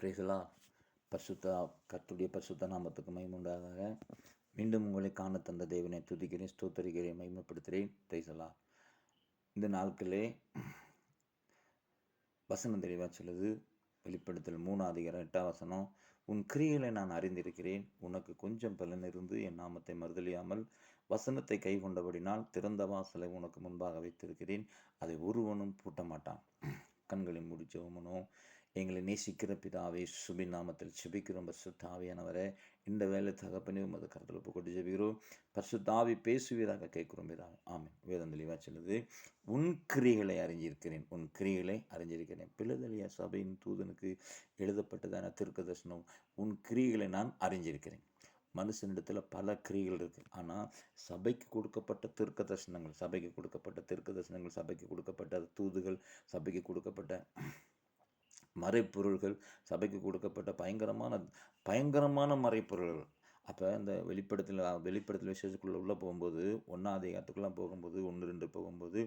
பிரைசலா பரிசுத்த கர்த்தருடைய பரிசுத்த நாமத்துக்கு மகிமை உண்டாதாக. மீண்டும் உங்களை காண தந்த தேவனை துதிக்கிறேன், ஸ்தோத்தரிக்கிறேன், மகிமைப்படுத்துகிறேன். பிரைசலா இந்த நாட்களே வசனம் தெளிவாக சொல்லுது. வெளிப்படுத்தல் 3:8 உன் கிரியைகளை நான் அறிந்திருக்கிறேன், உனக்கு கொஞ்சம் பலன் இருந்து என் நாமத்தை மறுதலியாமல் வசனத்தை கை கொண்டபடினால் திறந்த வாசலை உனக்கு முன்பாக வைத்திருக்கிறேன், அதை ஒருவனும் பூட்ட மாட்டான். கண்களை மூடி ஜெபமனோ. எங்களை நேசிக்கிற பிதாவே, சுபின் நாமத்தில் செபிக்கிறோம். பரிசுத்தாவியானவரே, இந்த வேலை தகப்பனே உமது கருத்தில் ஒப்பு கொண்டு ஜெபிக்கிறோம். பரிசுத்தாவி பேசுவீராக கேட்கிறோம் பிதாவே. ஆமென். வேதம் தெளிவாக சொல்லுது, உன் கிரியைகளை அறிஞ்சிருக்கிறேன், உன் கிரியைகளை அறிஞ்சிருக்கிறேன். பிலதெலியா சபையின் தூதனுக்கு எழுதப்பட்டதான தீர்க்கதரிசனம், உன் கிரியைகளை நான் அறிஞ்சிருக்கிறேன். மனுஷனிடத்தில் பல கிரியைகள் இருக்குது. ஆனால் சபைக்கு கொடுக்கப்பட்ட தீர்க்க தரிசனங்கள், சபைக்கு கொடுக்கப்பட்ட தூதுகள், சபைக்கு கொடுக்கப்பட்ட மறைப்பொருள்கள், சபைக்கு கொடுக்கப்பட்ட பயங்கரமான மறைப்பொருள்கள். அப்போ இந்த வெளிப்படத்தில் விசேஷத்துக்குள்ளே உள்ளே போகும்போது, 1ஆம் அதிகாரத்துக்குள்ளே போகும்போது, 1-2 போகும்போது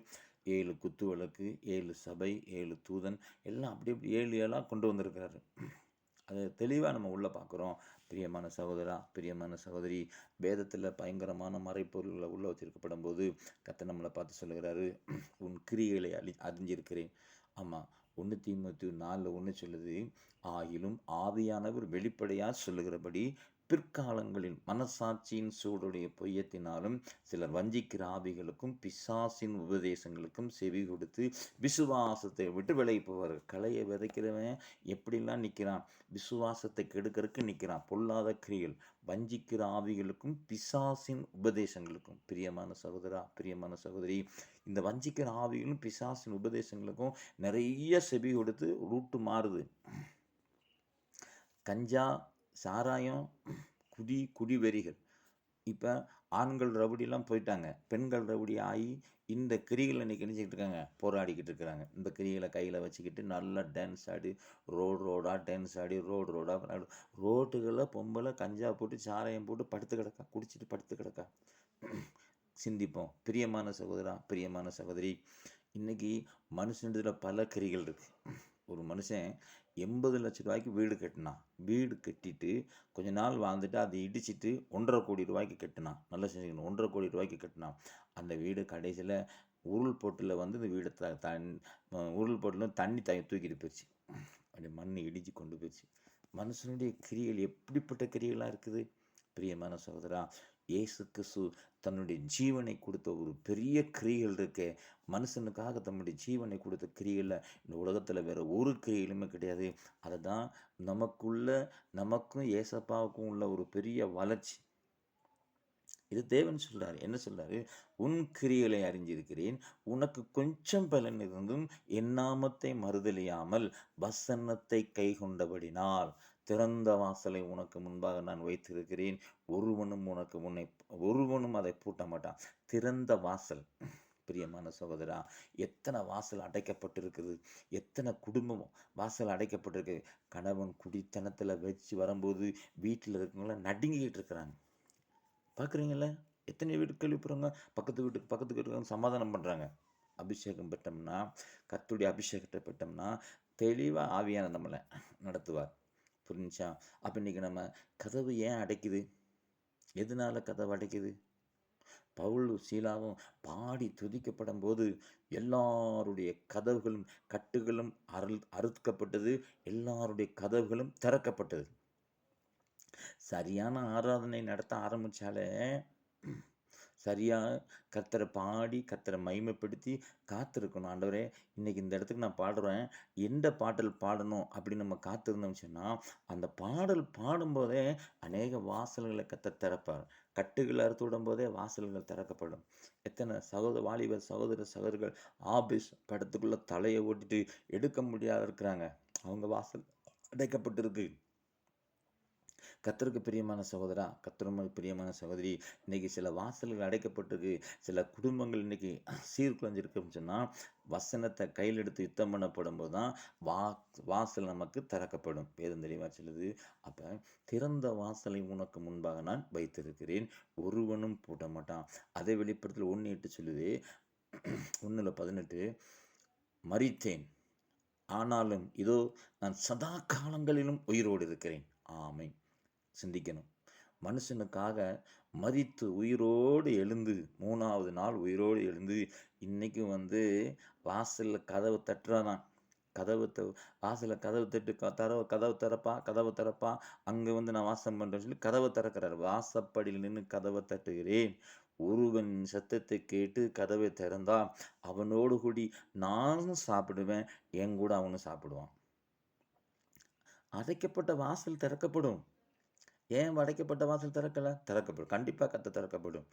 7 குத்து விளக்கு, 7 சபை, 7 தூதன், எல்லாம் அப்படி 7 கொண்டு வந்திருக்கிறாரு. அது தெளிவாக நம்ம உள்ளே பார்க்குறோம். பிரியமான சகோதரா, பிரியமான சகோதரி, வேதத்தில் பயங்கரமான மறைப்பொருள்களை உள்ளே வச்சிருக்கப்படும் போது கர்த்தர் நம்மளை பார்த்து சொல்லுகிறாரு, உன் கிரியைகளை அறிஞ்சிருக்கிறேன். ஆமாம், 1 தீமோத்தேயு 4:1 சொல்லுது, ஆகிலும் ஆவியானவர் வெளிப்படையாக சொல்லுகிறபடி பிற்காலங்களில் மனசாட்சியின் சூடுடைய பொய்யத்தினாலும் சிலர் வஞ்சிக்கிற ஆவிகளுக்கும் பிசாசின் உபதேசங்களுக்கும் செவி கொடுத்து விசுவாசத்தை விட்டு விலகி போவார்கள். களையை விதைக்கிறவன் எப்படிலாம் நிற்கிறான், விசுவாசத்தை கெடுக்கிறதுக்கு நிற்கிறான். பொல்லாத கிரியைகள், வஞ்சிக்கிற ஆவிகளுக்கும் பிசாசின் உபதேசங்களுக்கும். பிரியமான சகோதரா, பிரியமான சகோதரி, இந்த வஞ்சிக்கிற ஆவிகளும் பிசாசின் உபதேசங்களுக்கும் நிறைய செவி கொடுத்து ரூட்டு மாறுது. கஞ்சா, சாராயம், குடிவெறிகள். இப்போ ஆண்கள் ரவுடிலாம் போயிட்டாங்க, பெண்கள் ரவுடி ஆகி இந்த கிரிகளை இன்றைக்கி நினச்சிக்கிட்டு இருக்காங்க, போராடிக்கிட்டு இருக்கிறாங்க. இந்த கிரிகளை கையில் வச்சுக்கிட்டு நல்லா டான்ஸ் ஆடி, ரோடாக டான்ஸ் ஆடி, ரோடாக ரோட்டுகளில் பொம்பளை கஞ்சா போட்டு சாராயம் போட்டு படுத்து கிடக்கா, குடிச்சிட்டு படுத்து கிடக்கா. சிந்திப்போம். பிரியமான சகோதரா, பிரியமான சகோதரி, இன்றைக்கி மனுஷனிடத்தில் பல கிரிகள் இருக்குது. ஒரு மனுஷன் 80 லட்ச ரூபாய்க்கு வீடு கட்டிட்டு கொஞ்ச நாள் வாழ்ந்துட்டு அதை இடிச்சிட்டு 1,50 கோடி ரூபாய்க்கு கட்டினான். நல்லா செஞ்சுக்கணும், 1,50 கோடி ரூபாய்க்கு கட்டினான். அந்த வீடு கடைசியில் உருள் போட்டில் இந்த வீடு உருள் போட்டில் தண்ணி தூக்கிட்டு போயிடுச்சு, அப்படி மண் இடித்து கொண்டு போயிடுச்சு. மனுஷனுடைய கிரிகள் எப்படிப்பட்ட கிரிகளாக இருக்குது. பிரியமான சகோதரா, இயேசு கிறிஸ்து தன்னுடைய ஜீவனை கொடுத்த ஒரு பெரிய கிரியைகள் இருக்கு. மனுஷனுக்காக தன்னுடைய ஜீவனை கொடுத்த கிரியையில் இந்த உலகத்தில் வேறு ஒரு கிரியைகளுமே கிடையாது. அதை தான் நமக்கும் ஏசப்பாவுக்கும் உள்ள ஒரு பெரிய வளர்ச்சி. இது தேவன் சொல்கிறார். என்ன சொல்கிறாரு, உன் கிரியைகளை அறிஞ்சிருக்கிறேன், உனக்கு கொஞ்சம் பலன் இருந்தும் என் நாமத்தை மறுதலியாமல் வசனத்தை கை கொண்டபடினால் திறந்த வாசலை உனக்கு முன்பாக நான் வைத்திருக்கிறேன், ஒருவனும் அதை பூட்ட மாட்டான். திறந்த வாசல். பிரியமான சகோதரா, எத்தனை வாசல் அடைக்கப்பட்டிருக்குது, எத்தனை குடும்பம் வாசல் அடைக்கப்பட்டிருக்கு. கணவன் குடித்தனத்தில் வச்சு வரும்போது வீட்டில் இருக்கவங்களாம் நடுங்கிக்கிட்டு இருக்கிறாங்க. பார்க்குறீங்கள, எத்தனை வீட்டுக்கு கேள்விப்படுறாங்க, பக்கத்து வீட்டுக்கு சமாதானம் பண்ணுறாங்க. அபிஷேகம் பெற்றோம்னா, கர்த்தருடைய அபிஷேகத்தை பெற்றோம்னா தெளிவாக ஆவியான நம்மளை நடத்துவார். புரிஞ்சா? அப்போ இன்றைக்கி நம்ம கதவு ஏன் அடைக்குது, எதனால கதவு அடைக்குது? பவுல் சீலாவும் பாடி துதிக்கப்படும் போது எல்லாருடைய கதவுகளும் கட்டுகளும் அறுக்கப்பட்டது, எல்லாருடைய கதவுகளும் திறக்கப்பட்டது. சரியான ஆராதனை நடத்த ஆரம்பித்தாலே, சரியாக கர்த்தரை பாடி கர்த்தரை மகிமைப்படுத்தி காத்திருக்கணும். ஆண்டவரே, இன்றைக்கி இந்த இடத்துக்கு நான் பாடுறேன், எந்த பாடல் பாடணும் அப்படின்னு நம்ம காத்திருந்தோம்னு சொன்னால், அந்த பாடல் பாடும்போதே அநேக வாசல்களை கர்த்தர் திறப்பார். கட்டுகள் அறுத்து விடும்போதே வாசல்கள் திறக்கப்படும். எத்தனை வாலிபர் சகோதரர்கள் ஆபீஸ் படத்துக்குள்ளே தலையை ஓட்டிட்டு எடுக்க முடியாத இருக்கிறாங்க, அவங்க வாசல் அடைக்கப்பட்டிருக்கு. கர்த்தருக்கு பிரியமான சகோதரா, கர்த்தருக்கு பிரியமான சகோதரி, இன்றைக்கி சில வாசல்கள் அடைக்கப்பட்டிருக்கு. சில குடும்பங்கள் இன்றைக்கி சீர்குலைஞ்சிருக்குன்னு சொன்னால், வசனத்தை கையில் எடுத்து யுத்தம் பண்ணப்படும் போது தான் வாசல் நமக்கு திறக்கப்படும். வேதம் தெளிவாக சொல்லுது. அப்போ திறந்த வாசலை உனக்கு முன்பாக நான் வைத்திருக்கிறேன், ஒருவனும் பூட்ட மாட்டான். அதே வெளிப்படத்தில் 1:8 சொல்லுது. 1:18 மரித்தேன், ஆனாலும் இதோ நான் சதா காலங்களிலும் உயிரோடு இருக்கிறேன். ஆமென். சிந்திக்கணும். மனுஷனுக்காக மரித்து உயிரோடு எழுந்து 3வது நாள் உயிரோடு எழுந்து இன்னைக்கும் வாசல்ல கதவு தட்டுறானாம். கதவு த வாசல்ல கதவு தட்டு கதவு திறப்பா, கதவு திறப்பா. அங்க நான் வாசம் பண்றேன்னு சொல்லி கதவ திறக்கிறாரு. வாசப்படியில் நின்னு கதவ தட்டுகிறேன். ஒருவன் சத்தத்தை கேட்டு கதவை திறந்தா, அவனோடு கூடி நானும் சாப்பிடுவேன். என் கூட அவனும் சாப்பிடுவான். அடைக்கப்பட்ட வாசல் திறக்கப்படும். ஏன் அடைக்கப்பட்ட வாசல் திறக்கல? திறக்கப்படும். கண்டிப்பா திறக்கப்படும்.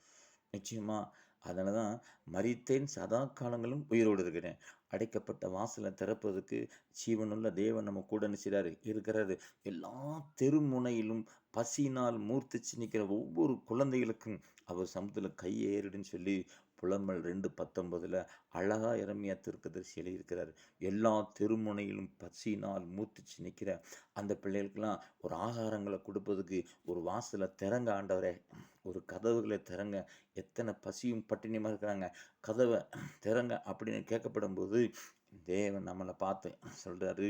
நிச்சயமா. அதனால தான் மரித்தேன் சதா காலங்களும் உயிரோடு இருக்கிறேன். அடைக்கப்பட்ட வாசலை திறப்பதற்கு ஜீவனுள்ள தேவன் நம்ம கூட என்ன செய்றாரு? இருக்கிறாரு. எல்லா தெருமுனையிலும் பசியினால் மூர்த்திச்சு நிற்கிற ஒவ்வொரு குழந்தைகளுக்கும் அவர் சமூகத்துல கையேறிடுன்னு சொல்லி புலம்பல் 2:19 அழகா எரேமியா தீர்க்கதரிசி எழுதியிருக்கிறாரு. எல்லா தெருமுனையிலும் பசியினால் மூர்த்திச்சு நிற்கிற அந்த பிள்ளைகளுக்கெல்லாம் ஒரு ஆகாரங்களை கொடுப்பதற்கு ஒரு வாசலை திறங்க ஆண்டவரே. ஒரு கதவுகளை திறங்க. எத்தனை பசியும் பட்டினியுமா இருக்கிறாங்க. கதவை திறங்க அப்படின்னு கேட்கப்படும்போது தேவன் நம்மளை பார்த்து சொல்றாரு,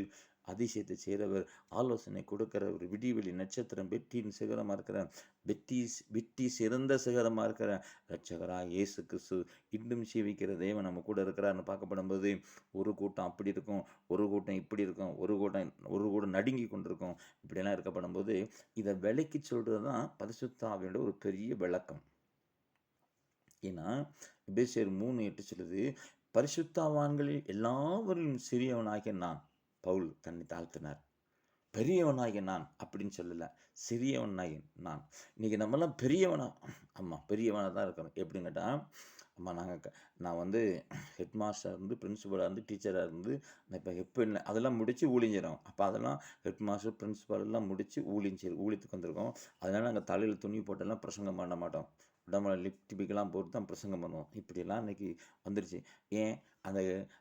அதிசயத்தை செய்கிறவர், ஆலோசனை கொடுக்கிறவர், விடிவெளி நட்சத்திரம், வெற்றியின் சிகரமாக இருக்கிற வெற்றி சிறந்த சிகரமாக இருக்கிற இரட்சகராக இயேசு கிறிஸ்து இன்னும் ஜீவிக்கிற தேவன் நம்ம கூட இருக்கிறார்னு பார்க்கப்படும்போது ஒரு கூட்டம் அப்படி இருக்கும், ஒரு கூட்டம் இப்படி இருக்கும், ஒரு கூட்டம் நடுங்கி கொண்டிருக்கும். இப்படியெல்லாம் இருக்கப்படும்போது இதை விலைக்கு சொல்கிறது தான் பரிசுத்த ஆவியோட ஒரு பெரிய விளக்கம். ஏன்னா எபேசியர் 3:8 சொல்லுது, பரிசுத்தவான்களில் எல்லாவரிலும் சிறியவனாகிய நான் பவுல் தன்னை தாழ்த்தினார். பெரியவனாகிய நான் அப்படின்னு சொல்லலை, சிறியவனாகிய நான். இன்னைக்கு நம்மளாம் பெரியவனா, ஆமாம் பெரியவனாக தான் இருக்கணும். எப்படின்னு கேட்டால், அம்மா நான் ஹெட் மாஸ்டராக இருந்து, பிரின்சிபலாக இருந்து, டீச்சராக இருந்து, இப்போ இல்லை அதெல்லாம் முடித்து ஊழியஞ்சிடும். அப்போ அதெல்லாம் ஹெட் மாஸ்டர் பிரின்சிபால் எல்லாம் முடித்து ஊழியத்துக்கு வந்திருக்கோம். அதனால் நாங்கள் தலையில் துணி போட்டெல்லாம் பிரசங்கம் பண்ண மாட்டோம். உடம்புல லிப்டிபிக்கெல்லாம் போட்டு தான் பிரசங்கம் பண்ணுவோம். இப்படியெல்லாம் இன்றைக்கி வந்துருச்சு. ஏன் அந்த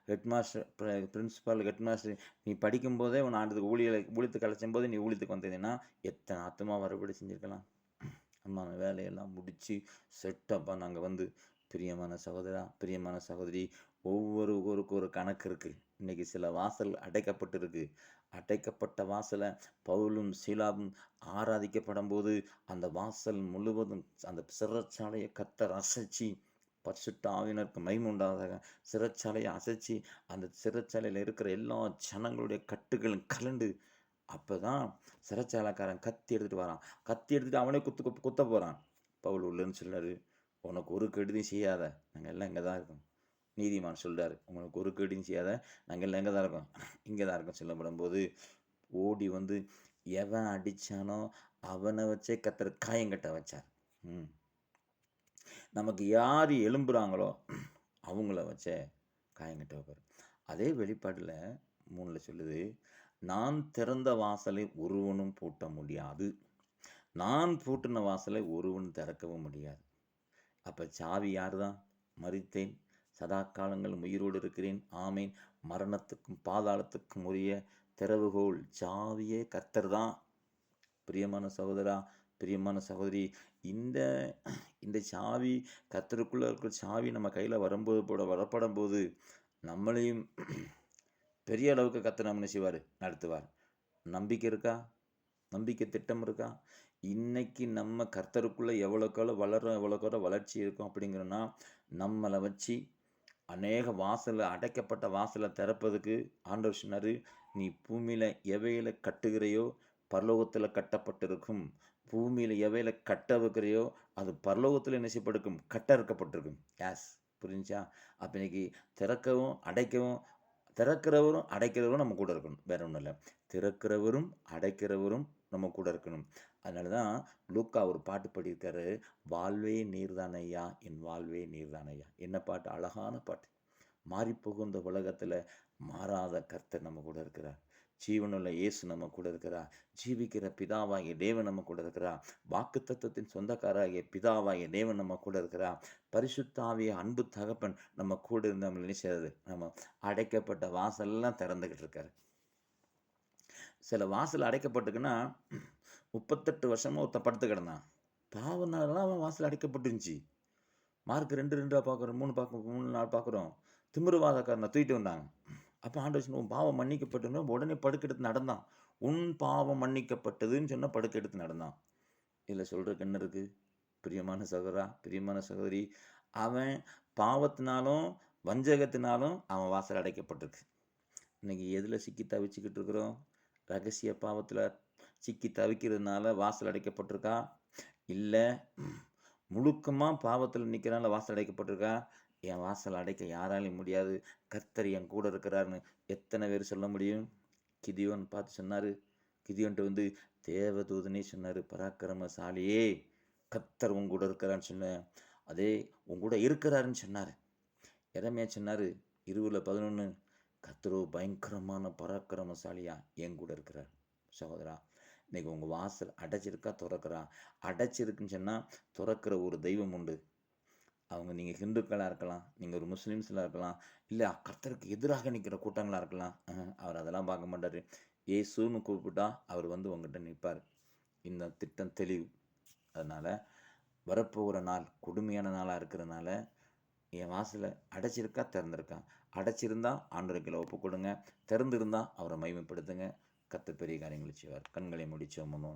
head master principal head master நீ படிக்கும்போதே உன் ஆண்டுக்கு ஊழியத்துக்கு அழைச்சும் போது நீ ஊழியத்துக்கு வந்ததுன்னா எத்தனை ஆத்மா வரபடி செஞ்சுருக்கலாம். அம்மா வேலையெல்லாம் முடித்து செட்டப்பாக நாங்கள் பிரியமான சகோதரா, பிரியமான சகோதரி, ஒவ்வொருவருக்கு ஒரு கணக்கு இருக்குது. இன்றைக்கி சில வாசல் அடைக்கப்பட்டிருக்கு. அடைக்கப்பட்ட வாசலை பவுலும் சீலாவும் ஆராதிக்கப்படும் போது அந்த வாசல் முழுவதும் அந்த சிறைச்சாலையை கர்த்தர் அசைச்சி, பரிசுத்த ஆவியினருக்கு மகிமை உண்டாவதாக, சிறைச்சாலையை அசைச்சி அந்த சிறைச்சாலையில் இருக்கிற எல்லா ஜனங்களுடைய கட்டுகளும் கலண்டு, அப்போ தான் சிறைச்சாலைக்காரன் கத்தி எடுத்துகிட்டு வரான். கத்தி எடுத்துகிட்டு அவனே குத்த போகிறான். பவுல் உள்ளன்னு சொல்லாரு, உனக்கு ஒரு கெடுதியும் செய்யாத, நாங்கள் எல்லாம் இங்கே தான் இருக்கோம். நீதிமான் சொல்கிறார், உங்களுக்கு ஒரு கெடுதியும் செய்யாத, நாங்கள் எல்லாம் எங்கே தான் இருக்கோம், இங்கே தான் இருக்கோம் சொல்லப்படும் போது ஓடி எவன் அடித்தானோ அவனை வச்சே கர்த்தர் காயங்கட்ட வச்சார். நமக்கு யார் எழும்புறாங்களோ அவங்கள வச்சே காயங்கட்ட வைப்பார். அதே வெளிப்பாட்டில் 3 சொல்லுது, நான் திறந்த வாசலை ஒருவனும் பூட்ட முடியாது, நான் பூட்டின வாசலை ஒருவனும் திறக்கவும் முடியாது. அப்போ சாவி யார் தான்? மரித்தேன் சதா காலங்கள் உயிரோடு இருக்கிறேன், ஆமேன். மரணத்துக்கும் பாதாளத்துக்கும் உரிய திறவுகோல் சாவியே கர்த்தர் தான். பிரியமான சகோதரா, பிரியமான சகோதரி, இந்த சாவி கர்த்தருக்குள்ளே இருக்கிற சாவி நம்ம கையில் வரப்படும் போது நம்மளையும் பெரிய அளவுக்கு கர்த்தர் நம்ம செய்வார், நடத்துவார். நம்பிக்கை இருக்கா? நம்பிக்கை திட்டம் இருக்கா? இன்னைக்கு நம்ம கர்த்தருக்குள்ளே எவ்வளோக்கெவ்வளோ வளரும், எவ்வளோக்கெவ்வளோ வளர்ச்சி இருக்கும் அப்படிங்கிறோன்னா, நம்மளை வச்சு அநேக அடைக்கப்பட்ட வாசலை திறப்பதுக்கு ஆண்டவர் சொன்னார், நீ பூமியில் எவையில் கட்டுகிறையோ பரலோகத்தில் கட்டப்பட்டிருக்கும், பூமியில் எவையில் கட்ட வைக்கிறையோ அது பரலோகத்தில் என்ன செய்யப்பட்டிருக்கும், கட்ட இருக்கப்பட்டிருக்கும். யாஸ் புரிஞ்சா? அப்போ இன்னைக்கு திறக்கவும் அடைக்கவும், திறக்கிறவரும் அடைக்கிறவரும் நம்ம கூட இருக்கணும், வேற ஒன்றும் இல்லை. திறக்கிறவரும் அடைக்கிறவரும் நம்ம கூட இருக்கணும். அதனால தான் லூக்கா ஒரு பாட்டு பாடியிருக்காரு, வாழ்வே நீர்தானையா என் வாழ்வே நீர்தானையா. என்ன பாட்டு, அழகான பாட்டு. மாறிப்போகும் இந்த உலகத்தில் மாறாத கர்த்தர் நம்ம கூட இருக்கிறார். ஜீவனுள்ள இயேசு நம்ம கூட இருக்கிறார். ஜீவிக்கிற பிதாவாகிய தேவன் நம்ம கூட இருக்கிறார். வாக்கு தத்துவத்தின் சொந்தக்காராகிய பிதாவாகிய தேவன் நம்ம கூட இருக்கிறார். பரிசுத்தாவிய அன்பு தகப்பன் நம்ம கூட இருந்து நம்ம நினைச்சது, நம்ம அடைக்கப்பட்ட வாசல்லாம் திறந்துக்கிட்டு இருக்காரு. சில வாசல் அடைக்கப்பட்டுக்குன்னா 38 வருஷமாக ஒருத்தன் படுத்து கிடந்தான். பாவனாலாம் அவன் வாசல் அடைக்கப்பட்டுருந்துச்சு. மார்க் 2:2 பார்க்குறோம், 3 4 பார்க்குறோம். திமிருவாதக்காரனை தூக்கிட்டு வந்தாங்க. அப்போ ஆண்டவர் சொன்ன, உன் பாவம் மன்னிக்கப்பட்டதுன்னா உடனே படுக்கெடுத்து நடந்தான். உன் பாவம் மன்னிக்கப்பட்டதுன்னு சொன்னால் படுக்கெடுத்து நடந்தான். இதில் சொல்கிறதுக்கு என்ன இருக்குது? பிரியமான சகோதரா, பிரியமான சகோதரி, அவன் பாவத்தினாலும் வஞ்சகத்தினாலும் அவன் வாசல் அடைக்கப்பட்டிருக்கு. இன்னைக்கு எதில் சிக்கி தவிச்சுக்கிட்டு இருக்கிறோம்? ரகசிய பாவத்தில் சிக்கி தவிக்கிறதுனால வாசல் அடைக்கப்பட்டிருக்கா? இல்லை முழுக்கமாக பாவத்தில் நிற்கிறனால வாசல் அடைக்கப்பட்டிருக்கா? என் வாசல் அடைக்க யாராலையும் முடியாது, கர்த்தர் என் கூட இருக்கிறாருன்னு எத்தனை பேர் சொல்ல முடியும்? கிதியோன் பார்த்து சொன்னார். கிதியோன்ட்டு வந்து தேவதூதனே சொன்னார், பராக்கிரமசாலியே, கர்த்தர் உன் கூட இருக்கிறான்னு சொன்னேன். அதே உன் கூட இருக்கிறாருன்னு சொன்னார். எரமையா சொன்னார் 20:11, கர்த்தரோ பயங்கரமான பராக்கிரமசாலியா என் கூட இருக்கிறார். சகோதரா, இன்னைக்கு உங்கள் வாசல் அடைச்சிருக்கா திறக்கிறா? அடைச்சிருக்குன்னு சொன்னால் திறக்கிற ஒரு தெய்வம் உண்டு. அவங்க நீங்கள் ஹிந்துக்களாக இருக்கலாம், நீங்கள் ஒரு முஸ்லீம்ஸில் இருக்கலாம், இல்லை கர்த்தருக்கு எதிராக நிற்கிற கூட்டங்களாக இருக்கலாம். அவர் அதெல்லாம் பார்க்க மாட்டார். இயேசுன்னு கூப்பிட்டா அவர் வந்து உங்கள்கிட்ட நிற்பார். இந்த திட்டம் தெளிவு. அதனால் வரப்போகிற நாள் கொடுமையான நாளாக இருக்கிறனால என் வாசலை அடைச்சிருக்கா திறந்திருக்கா? அடைச்சிருந்தா ஆண்டவருக்குள்ள ஒப்பு கொடுங்க, திறந்திருந்தால் அவரை மகிமைப்படுத்துங்க. கர்த்தர் பெரிய காரியங்களை செய்வார். கண்களை முடிச்சோமோ.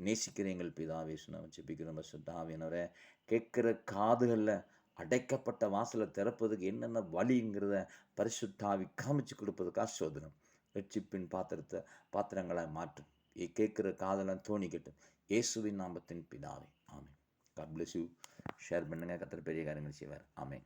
நேசிக்கிற எங்கள் பிதாவே சொன்ன ஜெபிக்கிறோம். சுத்தாவியனவரை கேட்குற காதுகளில் அடைக்கப்பட்ட வாசலை திறப்பதுக்கு என்னென்ன வழிங்கிறத பரிசுத்தாவி காமிச்சு கொடுப்பதுக்காக சோதனம். ரட்சிப்பின் பாத்திரங்களை மாற்றும். கேட்குற காதெல்லாம் தோணிக்கட்டும். இயேசுவின் நாமத்தின் பிதாவே, ஆமென். God bless you. ஷேர் பண்ணுங்கள். கர்த்தர் பெரிய காரியங்கள் செய்வார். ஆமென்.